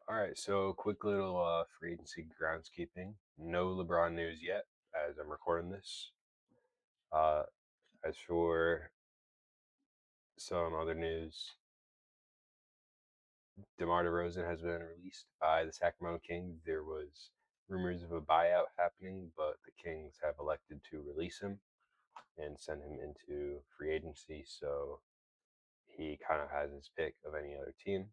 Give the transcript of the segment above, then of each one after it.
All right, so quick little free agency groundskeeping. No LeBron news yet, as I'm recording this. Uh, as for some other news, DeMar DeRozan has been released by the Sacramento Kings. There was rumors of a buyout happening, but the Kings have elected to release him and send him into free agency. So he kind of has his pick of any other team.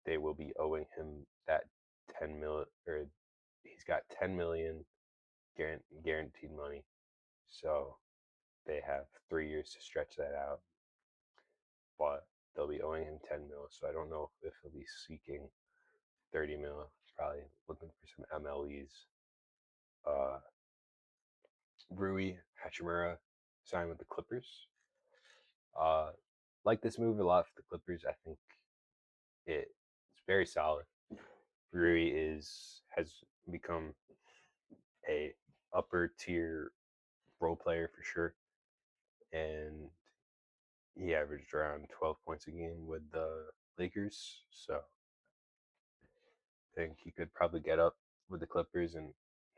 They will be owing him that 10 million, or he's got 10 million guaranteed money. So they have 3 years to stretch that out, but they'll be owing him 10 mil. So I don't know if he'll be seeking 30 mil. Probably looking for some MLEs. Uh, Rui Hachimura signed with the Clippers. Uh, like this move a lot for the Clippers. I think it's very solid. Rui has become a upper tier role player for sure, and he averaged around 12 points a game with the Lakers. So I think he could probably get up with the Clippers, and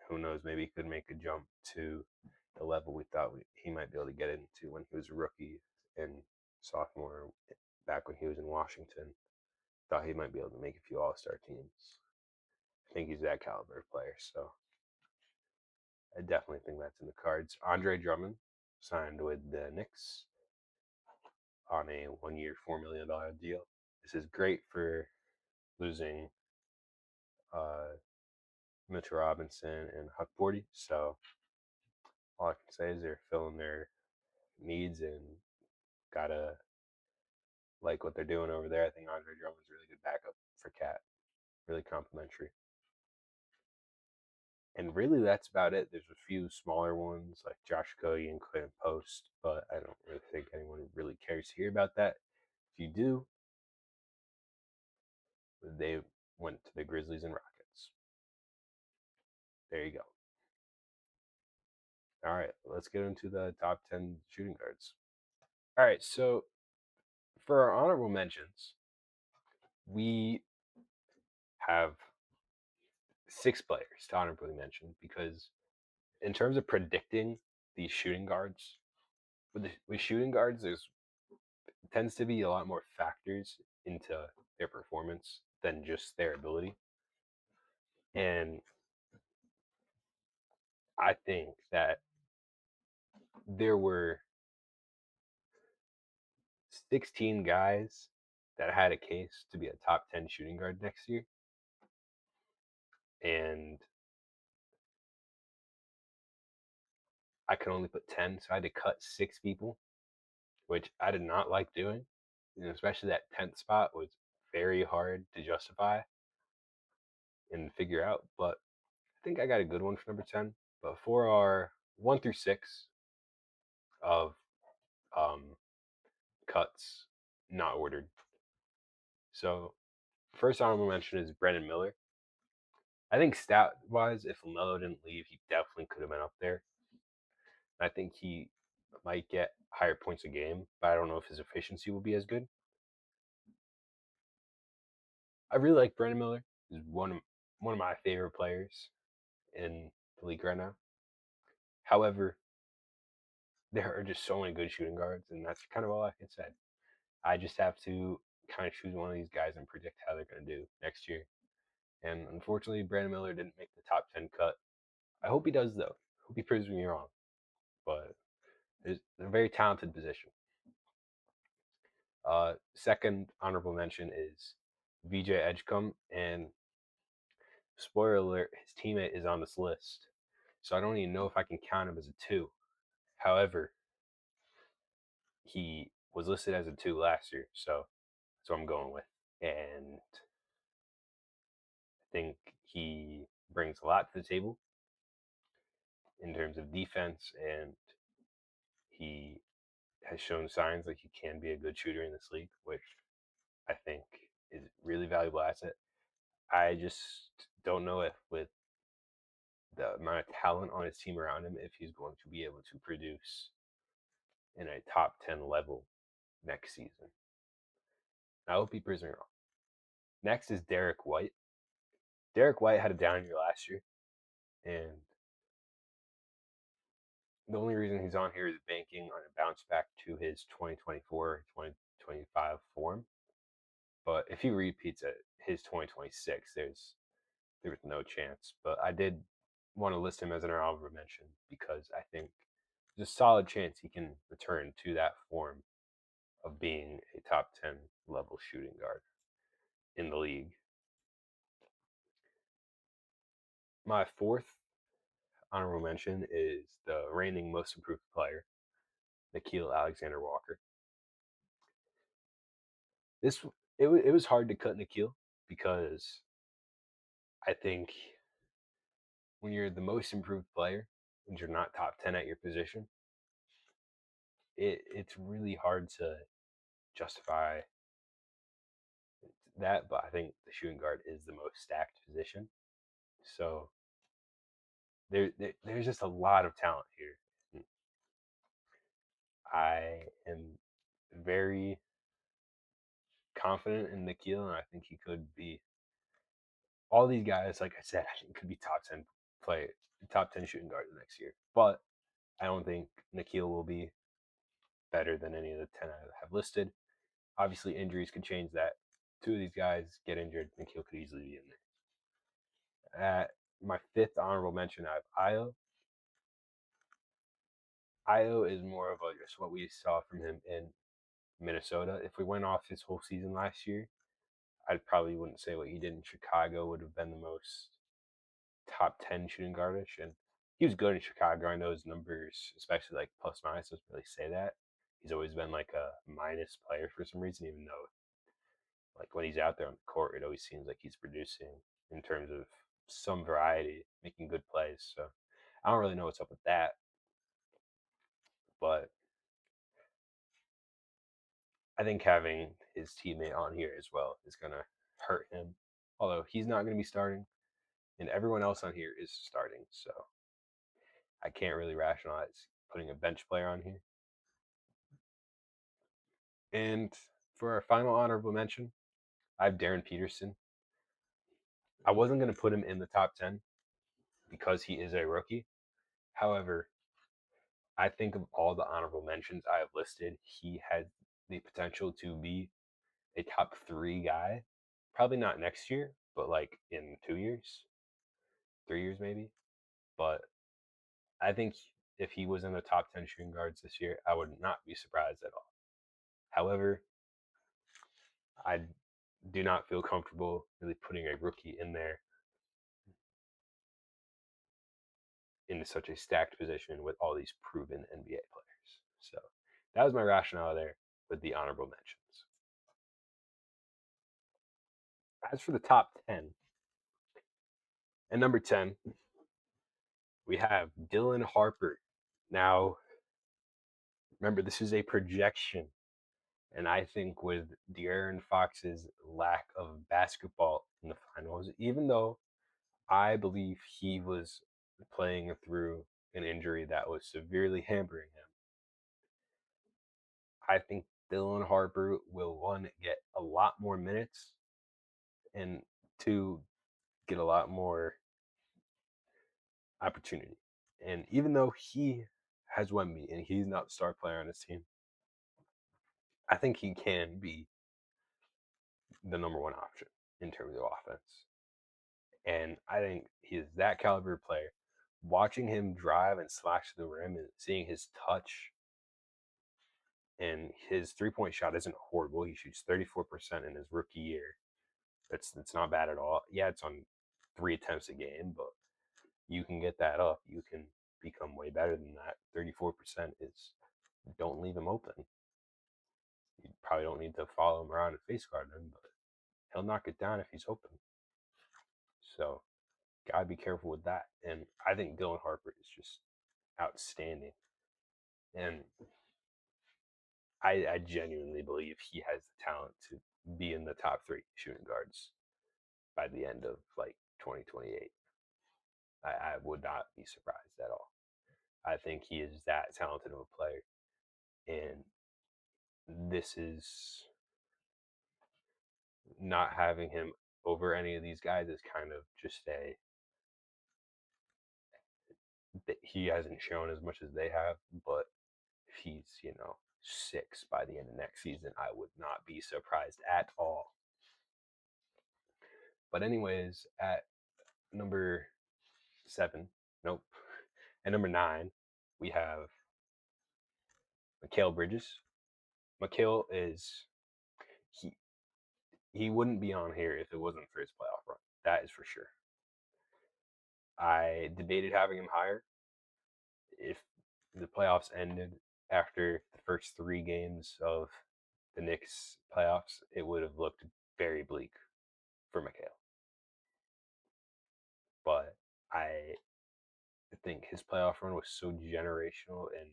who knows, maybe he could make a jump to the level we thought he might be able to get into when he was a rookie and sophomore, back when he was in Washington. Thought he might be able to make a few All Star teams. I think he's that caliber of player, so I definitely think that's in the cards. Andre Drummond signed with the Knicks on a 1 year, $4 million deal. This is great for losing uh, Mitchell Robinson and Huck Forty. So all I can say is they're filling their needs and gotta like what they're doing over there. I think Andre Drummond's a really good backup for Cat. Really complimentary. And really, that's about it. There's a few smaller ones like Josh Cody and Clint Post, but I don't really think anyone really cares to hear about that. If you do, they went to the Grizzlies and Rockets. There you go. All right, let's get into the top 10 shooting guards. All right, so for our honorable mentions, we have 6 players to honorably mention because, in terms of predicting these shooting guards, with shooting guards, there's tends to be a lot more factors into their performance than just their ability. And I think that there were 16 guys that had a case to be a top 10 shooting guard next year. And I could only put 10, so I had to cut 6 people, which I did not like doing. And especially that 10th spot was very hard to justify and figure out. But I think I got a good one for number 10. But for our 1 through 6 of um, cuts, not ordered. So, first honorable mention is Brendan Miller. I think stat wise, if LaMelo didn't leave, he definitely could have been up there. I think he might get higher points a game, but I don't know if his efficiency will be as good. I really like Brendan Miller. He's one of my favorite players in the league right now. However, there are just so many good shooting guards, and that's kind of all I can say. I just have to kind of choose one of these guys and predict how they're going to do next year. And unfortunately, Brandon Miller didn't make the top 10 cut. I hope he does, though. I hope he proves me wrong. But it's a very talented position. Second honorable mention is VJ Edgecombe. And spoiler alert, his teammate is on this list. So I don't even know if I can count him as a 2. However, he was listed as a 2 last year. So that's what I'm going with. And I think he brings a lot to the table in terms of defense, and he has shown signs like he can be a good shooter in this league, which I think is really valuable asset. I just don't know if with the amount of talent on his team around him, if he's going to be able to produce in a top 10 level next season. I hope he proves me wrong. Next is Derek White. Derek White had a down year last year, and the only reason he's on here is banking on a bounce back to his 2024 2025 form. But if he repeats at his 2026, there's no chance. But I did want to list him as an honorable mention because I think there's a solid chance he can return to that form of being a top 10 level shooting guard in the league. My fourth honorable mention is the reigning most improved player, Nickeil Alexander Walker. This it was hard to cut Nickeil because I think when you're the most improved player and you're not top 10 at your position, it's really hard to justify that. But I think the shooting guard is the most stacked position. So there's just a lot of talent here. I am very confident in Nickeil, and I think he could be all these guys. Like I said, I think could be top 10 shooting guard next year. But I don't think Nickeil will be better than any of the 10 I have listed. Obviously, injuries could change that. Two of these guys get injured, Nickeil could easily be in there. At my fifth honorable mention, I have Ayo. Ayo is more of just what we saw from him in Minnesota. If we went off his whole season last year, I probably wouldn't say what he did in Chicago would have been the most top 10 shooting guardish. And he was good in Chicago. I know his numbers, especially like plus minus, doesn't really say that. He's always been like a minus player for some reason, even though like when he's out there on the court, it always seems like he's producing in terms of some variety, making good plays. So I don't really know what's up with that, but I think having his teammate on here as well is going to hurt him. Although he's not going to be starting, and everyone else on here is starting. So I can't really rationalize putting a bench player on here. And for our final honorable mention, I have Darren Peterson. I wasn't going to put him in the top 10 because he is a rookie. However, I think of all the honorable mentions I have listed, he had the potential to be a top 3 guy. Probably not next year, but like in 2 years, 3 years maybe. But I think if he was in the top 10 shooting guards this year, I would not be surprised at all. However, I do not feel comfortable really putting a rookie in there in such a stacked position with all these proven NBA players. So that was my rationale there with the honorable mentions. As for the top 10, and number 10, we have Dylan Harper. Now, remember, this is a projection. And I think with De'Aaron Fox's lack of basketball in the finals, even though I believe he was playing through an injury that was severely hampering him, I think Dylan Harper will, one, get a lot more minutes, and two, get a lot more opportunity. And even though he has Wemby and he's not the star player on his team, I think he can be the number one option in terms of offense. And I think he is that caliber player. Watching him drive and slash the rim and seeing his touch, and his 3-point shot isn't horrible. He shoots 34% in his rookie year. That's not bad at all. Yeah, it's on 3 attempts a game, but you can get that up. You can become way better than that. 34% is, don't leave him open. You probably don't need to follow him around and face guard him, but he'll knock it down if he's open. So gotta be careful with that. And I think Dylan Harper is just outstanding. And I genuinely believe he has the talent to be in the top 3 shooting guards by the end of like 2028. I would not be surprised at all. I think he is that talented of a player. And this is not having him over any of these guys is kind of just he hasn't shown as much as they have, but if he's, 6 by the end of next season, I would not be surprised at all. But anyways, at number 7, nope. At number 9, we have Mikal Bridges. Mikal is he he wouldn't be on here if it wasn't for his playoff run. That is for sure. I debated having him higher if the playoffs ended after the first 3 games of the Knicks playoffs. It would have looked very bleak for Mikal. But I think his playoff run was so generational, and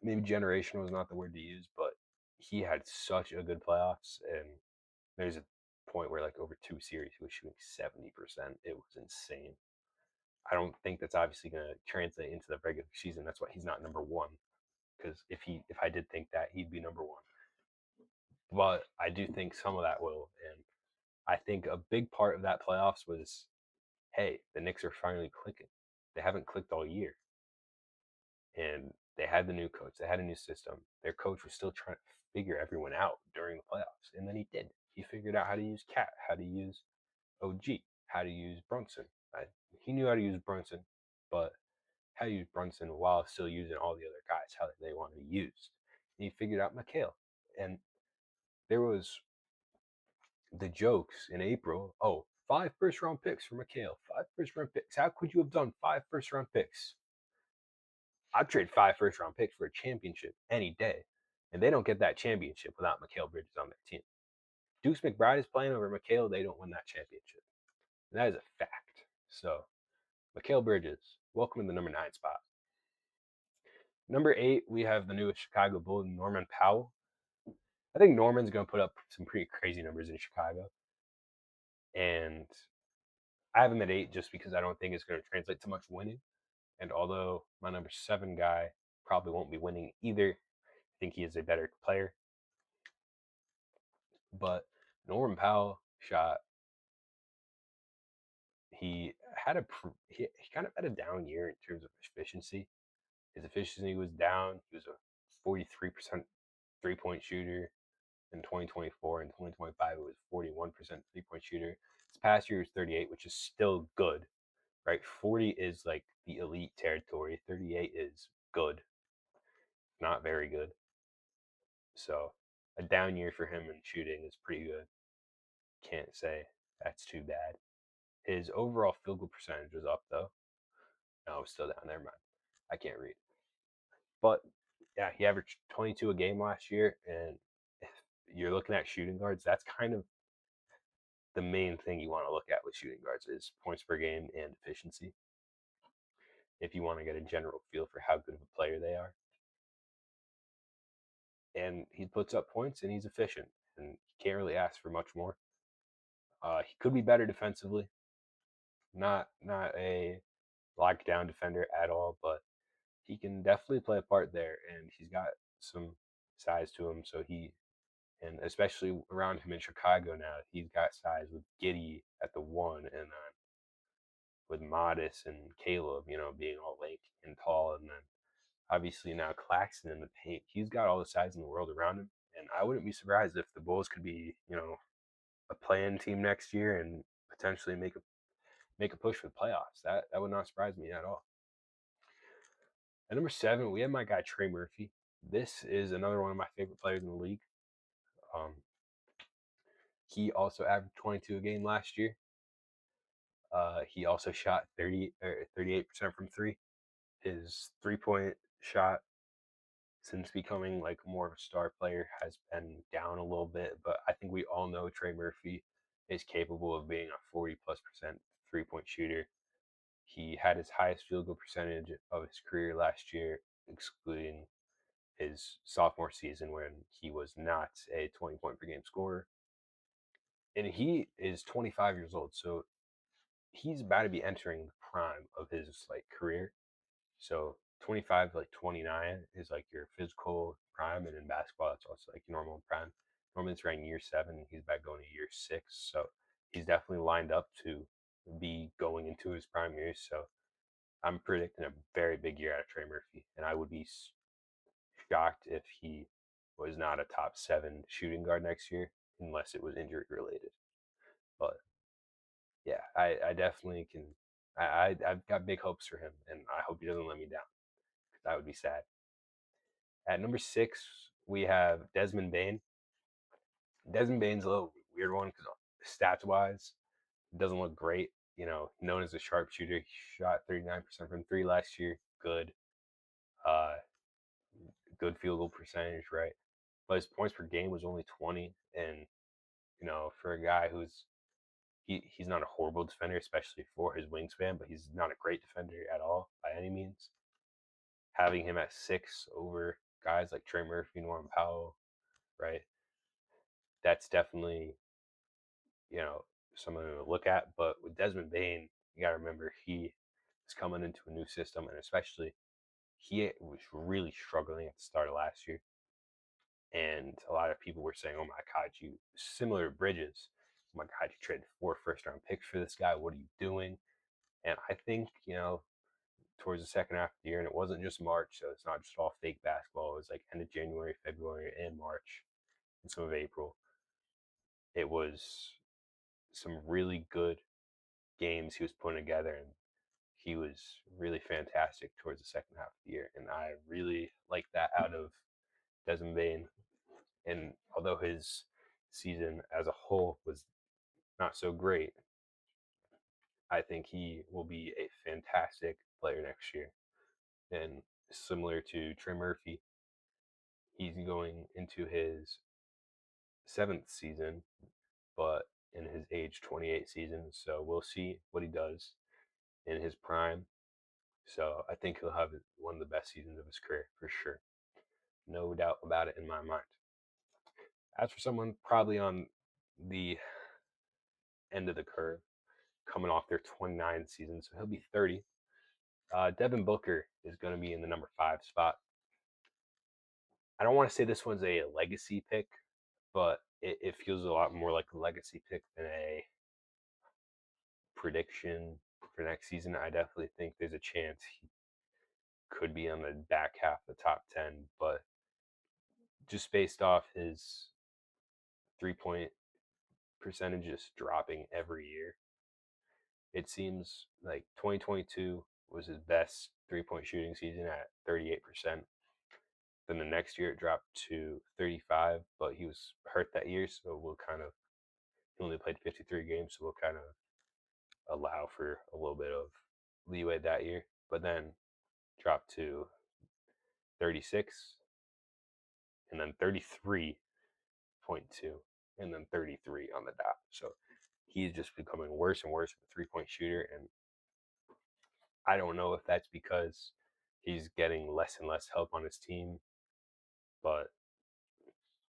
maybe generational is not the word to use, but he had such a good playoffs, and there's a point where like over 2 series he was shooting 70%. It was insane. I don't think that's obviously going to translate into the regular season. That's why he's not number one. Because if I did think that, he'd be number one. But I do think some of that will, and I think a big part of that playoffs was, hey, the Knicks are finally clicking. They haven't clicked all year, and they had the new coach. They had a new system. Their coach was still trying to figure everyone out during the playoffs, and then he did. He figured out how to use Cat, how to use OG, how to use Brunson. He knew how to use Brunson, but how to use Brunson while still using all the other guys how they want to be used. And he figured out Mikal, and there was the jokes in April. Oh, 5 first-round picks for Mikal. 5 first-round picks. How could you have done 5 first-round picks? I'd trade 5 first-round picks for a championship any day, and they don't get that championship without Mikal Bridges on their team. Deuce McBride is playing over Mikal, they don't win that championship. And that is a fact. So, Mikal Bridges, welcome to the number 9 spot. Number 8, we have the newest Chicago Bull, Norman Powell. I think Norman's going to put up some pretty crazy numbers in Chicago. And I have him at 8 just because I don't think it's going to translate to much winning. And although my number 7 guy probably won't be winning either, I think he is a better player. But Norman Powell shot. He kind of had a down year in terms of efficiency. His efficiency was down. He was a 43% 3-point shooter in 2024. In 2025, it was 41% 3-point shooter. This past year was 38, which is still good, right? 40 is like the elite territory. 38 is good, not very good. So a down year for him in shooting is pretty good. Can't say that's too bad. His overall field goal percentage was up though. No, it's still down. Never mind. I can't read. But yeah, he averaged 22 a game last year, and if you're looking at shooting guards, that's kind of the main thing you want to look at with shooting guards is points per game and efficiency. If you want to get a general feel for how good of a player they are. And he puts up points and he's efficient, and you can't really ask for much more. He could be better defensively. Not a lockdown defender at all, but he can definitely play a part there, and he's got some size to him. So and especially around him in Chicago now, he's got size with Giddey at the 1, and then with Modest and Caleb, being all lanky and tall, and then obviously now Claxton in the paint. He's got all the size in the world around him, and I wouldn't be surprised if the Bulls could be, a playing team next year and potentially make a push for the playoffs. That would not surprise me at all. At number 7, we have my guy Trey Murphy. This is another one of my favorite players in the league. He also averaged 22 a game last year. He also shot 38% from 3. His 3-point shot since becoming like more of a star player has been down a little bit, but I think we all know Trey Murphy is capable of being a 40+% 3-point shooter. He had his highest field goal percentage of his career last year, excluding his sophomore season when he was not a 20-point per game scorer. And he is 25 years old, so he's about to be entering the prime of his like career. So 25 to like 29 is like your physical prime, and in basketball that's also like your normal prime. Normally it's around year 7. He's about going to year 6, so he's definitely lined up to be going into his prime years. So I'm predicting a very big year out of Trey Murphy, and I would be shocked if he was not a top 7 shooting guard next year, unless it was injury related. But yeah, I definitely can. I've got big hopes for him, and I hope he doesn't let me down. That would be sad. At number 6, we have Desmond Bane. Desmond Bane's a little weird one because stats wise, it doesn't look great. Known as a sharpshooter, he shot 39% from three last year. Uh, good field goal percentage, right? But his points per game was only 20, and for a guy he's not a horrible defender, especially for his wingspan, but he's not a great defender at all by any means. Having him at 6 over guys like Trey Murphy, Norman Powell, right? That's definitely someone to look at. But with Desmond Bane, you got to remember he is coming into a new system, and especially he was really struggling at the start of last year. And a lot of people were saying, "Oh my God, you similar to Bridges. Oh my God, you traded 4 first-round picks for this guy. What are you doing?" And I think towards the second half of the year, and it wasn't just March, so it's not just all fake basketball. It was like end of January, February, and March, and some of April. It was some really good games he was putting together, and he was really fantastic towards the second half of the year. And I really like that out of Desmond Bane. And although his season as a whole was not so great, I think he will be a fantastic player next year. And similar to Trey Murphy, he's going into his 7th season, but in his age 28 season. So we'll see what he does in his prime. So I think he'll have one of the best seasons of his career for sure. No doubt about it in my mind. As for someone probably on the end of the curve, coming off their 29 season, so he'll be 30. Devin Booker is going to be in the number 5 spot. I don't want to say this one's a legacy pick, but it feels a lot more like a legacy pick than a prediction for next season. I definitely think there's a chance he could be on the back half of the top 10, but just based off his 3-point percentages dropping every year, it seems like 2022 was his best 3-point shooting season at 38%. Then the next year it dropped to 35, but he was hurt that year, so he only played 53 games, so we'll kind of allow for a little bit of leeway that year. But then dropped to 36, and then 33.2, and then 33 on the dot. So he's just becoming worse and worse of a 3-point shooter, and I don't know if that's because he's getting less and less help on his team, but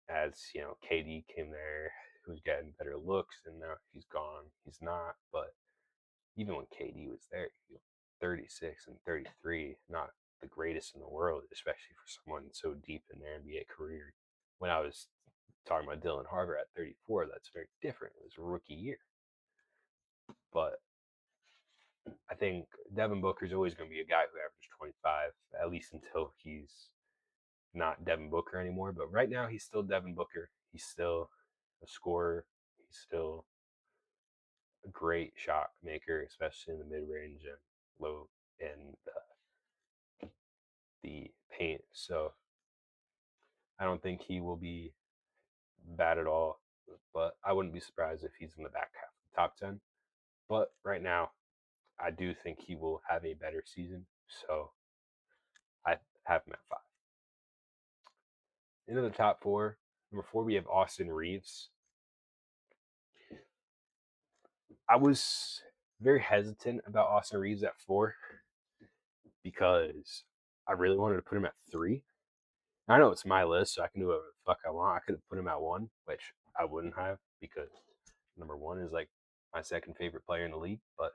as KD came there, he was getting better looks, and now he's gone. He's not. But even when KD was there, 36 and 33, not the greatest in the world, especially for someone so deep in their NBA career. When I was talking about Dylan Harper at 34, that's very different. It was a rookie year. But I think Devin Booker is always going to be a guy who averages 25, at least until he's not Devin Booker anymore. But right now, he's still Devin Booker. He's still a scorer. He's still a great shot maker, especially in the mid range and low and the paint. So I don't think he will be bad at all. But I wouldn't be surprised if he's in the back half of the top 10. But right now, I do think he will have a better season. So I have him at 5. Into the top 4. Number 4, we have Austin Reaves. I was very hesitant about Austin Reaves at 4 because I really wanted to put him at 3. I know it's my list, so I can do whatever the fuck I want. I could have put him at 1, which I wouldn't have because number 1 is like my second favorite player in the league. But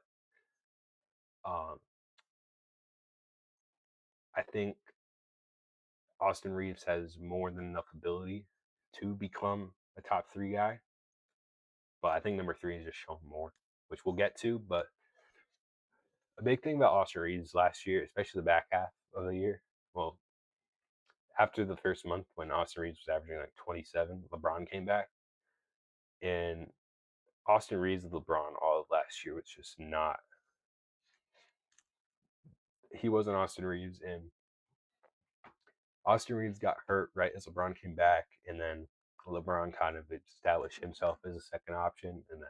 I think Austin Reaves has more than enough ability to become a top 3 guy, but I think number 3 is just shown more, which we'll get to. But a big thing about Austin Reeves last year, especially the back half of the year, well, after the first month when Austin Reeves was averaging like 27, LeBron came back, and Austin Reeves with LeBron all of last year was just not. He wasn't Austin Reeves, and Austin Reeves got hurt right as LeBron came back, and then LeBron kind of established himself as a second option, and then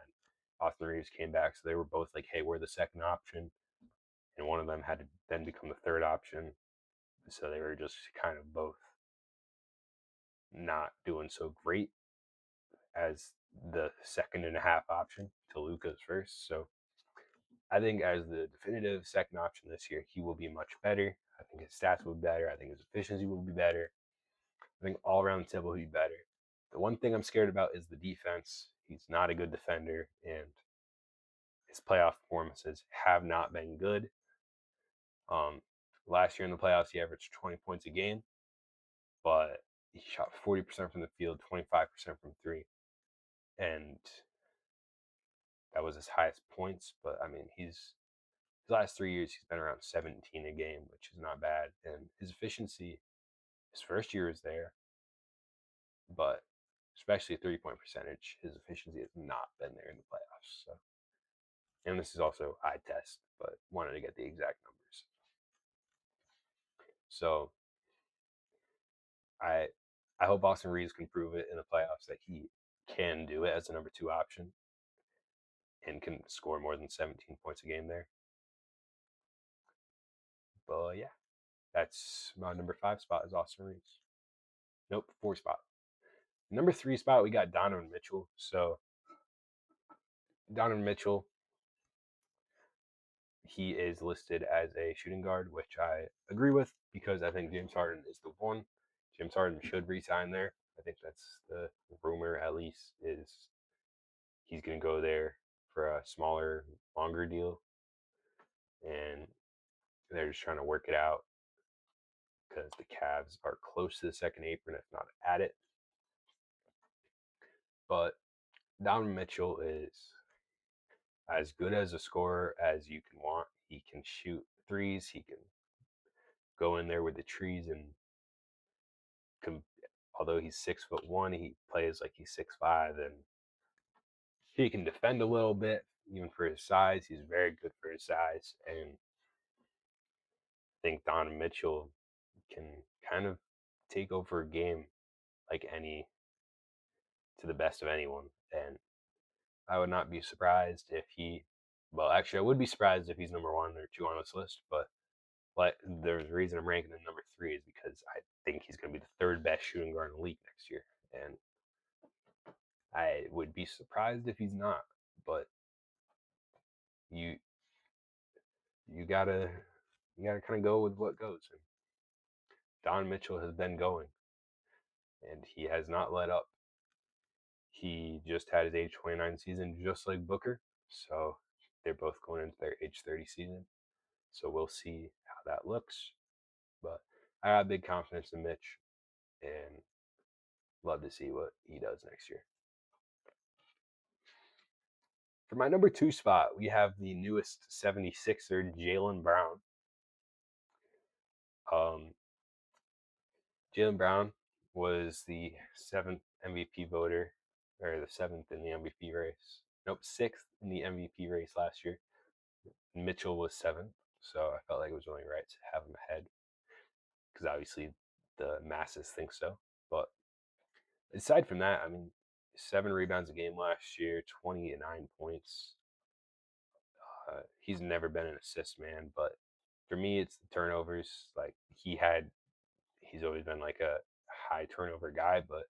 Austin Reeves came back, so they were both like, "Hey, we're the second option," and one of them had to then become the third option, so they were just kind of both not doing so great as the second and a half option to Luka's first. So I think as the definitive second option this year, he will be much better. I think his stats will be better. I think his efficiency will be better. I think all around the tip will be better. The one thing I'm scared about is the defense. He's not a good defender, and his playoff performances have not been good. Um, Last year in the playoffs, he averaged 20 points a game, but he shot 40% from the field, 25% from three, and that was his highest points. But I mean, his last 3 years he's been around 17 a game, which is not bad. And his efficiency, his first year was there, but especially 3-point percentage, his efficiency has not been there in the playoffs. So, and this is also eye test, but wanted to get the exact numbers. So I I hope Austin Reeves can prove it in the playoffs that he can do it as a number 2 option and can score more than 17 points a game there. But yeah, that's my number 5 spot is Austin Reeves. Nope, 4 spot. Number 3 spot, we got Donovan Mitchell. So Donovan Mitchell, he is listed as a shooting guard, which I agree with because I think James Harden is the one. James Harden should resign there. I think that's the rumor, at least, is he's going to go there for a smaller, longer deal. And they're just trying to work it out because the Cavs are close to the second apron, if not at it. But Donovan Mitchell is as good as a scorer as you can want. He can shoot threes. He can go in there with the trees and although he's 6'1", he plays like he's 6'5", and he can defend a little bit even for his size. He's very good for his size, and I think Donovan Mitchell can kind of take over a game like any to the best of anyone. And I would not be surprised if well, actually, I would be surprised if he's number 1 or 2 on this list, but there's a reason I'm ranking him number 3 is because I think he's going to be the third best shooting guard in the league next year. And I would be surprised if he's not, but you you gotta kind of go with what goes. And Don Mitchell has been going, and he has not let up. He just had his age 29 season, just like Booker, so they're both going into their age 30 season. So we'll see how that looks. But I have big confidence in Mitch, and love to see what he does next year. For my number 2 spot, we have the newest 76er, Jaylen Brown. Jaylen Brown was the 7th MVP voter, or the 7th in the MVP race. Nope, 6th in the MVP race last year. Mitchell was 7th, so I felt like it was only right to have him ahead because obviously the masses think so. But aside from that, I mean, 7 rebounds a game last year, 29 points. He's never been an assist man, but for me, it's the turnovers. Like he's always been like a high turnover guy, but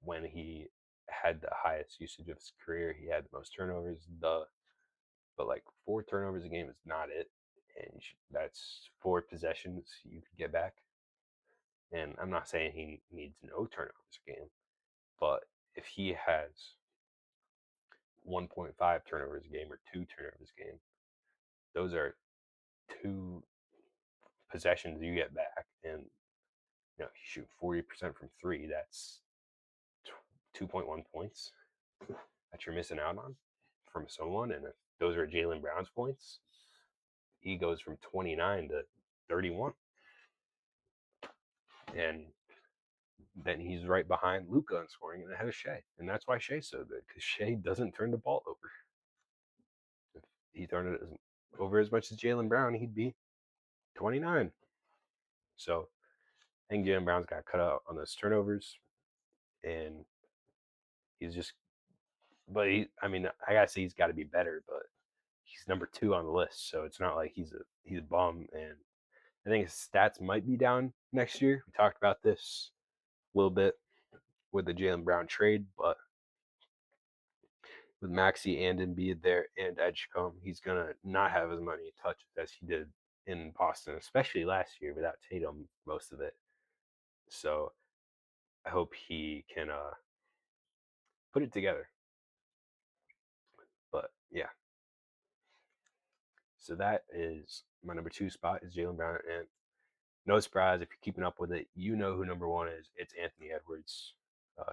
when he had the highest usage of his career, he had the most turnovers. But like 4 turnovers a game is not it, and that's 4 possessions you could get back. And I'm not saying he needs no turnovers a game, but if he has 1.5 turnovers a game or 2 turnovers a game, those are 2 possessions you get back, and you shoot 40% from 3. That's 2.1 points that you're missing out on from someone, and if those are Jaylen Brown's points, he goes from 29 to 31, and then he's right behind Luka in scoring and ahead of Shea, and that's why Shea's so good because Shea doesn't turn the ball over. If he turned it over as much as Jaylen Brown, he'd be 29. So I think Jaylen Brown's got cut out on those turnovers, and he's just. But I mean, I gotta say he's got to be better. But he's number 2 on the list, so it's not like he's a bum. And I think his stats might be down next year. We talked about this a little bit with the Jaylen Brown trade, but with Maxey and Embiid there and Edgecombe, he's gonna not have as many touches as he did in Boston, especially last year without Tatum most of it. So I hope he can put it together. But yeah, so that is my number 2 spot is Jaylen Brown, and no surprise if you're keeping up with it, you know who number 1 is. It's Anthony Edwards.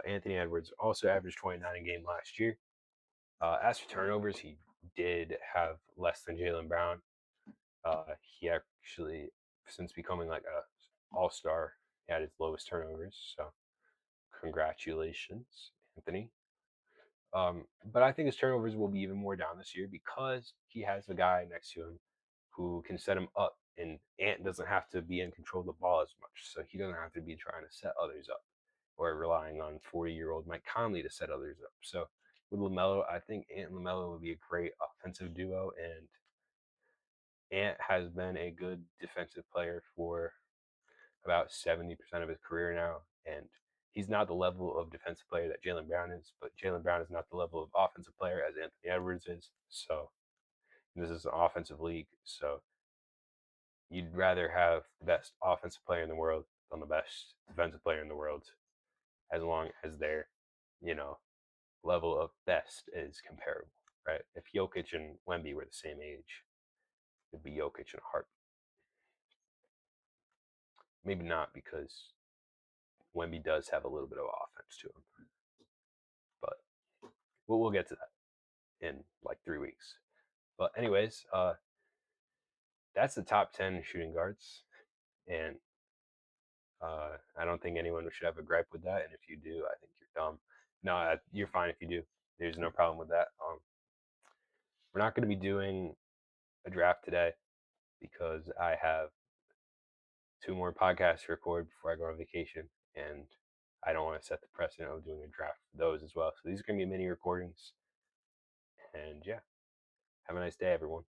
Anthony Edwards also averaged 29 a game last year. As for turnovers, he did have less than Jaylen Brown. He actually, since becoming like a all-star, had his lowest turnovers. So congratulations, Anthony. But I think his turnovers will be even more down this year because he has the guy next to him who can set him up, and Ant doesn't have to be in control of the ball as much, so he doesn't have to be trying to set others up or relying on 40-year-old Mike Conley to set others up. So with LaMelo, I think Ant and LaMelo would be a great offensive duo, and Ant has been a good defensive player for about 70% of his career now, and he's not the level of defensive player that Jaylen Brown is, but Jaylen Brown is not the level of offensive player as Anthony Edwards is. So this is an offensive league, so you'd rather have the best offensive player in the world than the best defensive player in the world, as long as their, you know, level of best is comparable, right? If Jokic and Wemby were the same age, it'd be Jokic in a heartbeat. Maybe not because Wemby does have a little bit of offense to him, but we'll get to that in like 3 weeks. But anyways, that's the top 10 shooting guards, and I don't think anyone should have a gripe with that. And if you do, I think you're dumb. No, you're fine if you do. There's no problem with that. We're not going to be doing a draft today because I have 2 more podcasts to record before I go on vacation, and I don't want to set the precedent of doing a draft for those as well. So these are going to be mini recordings, and yeah, have a nice day, everyone.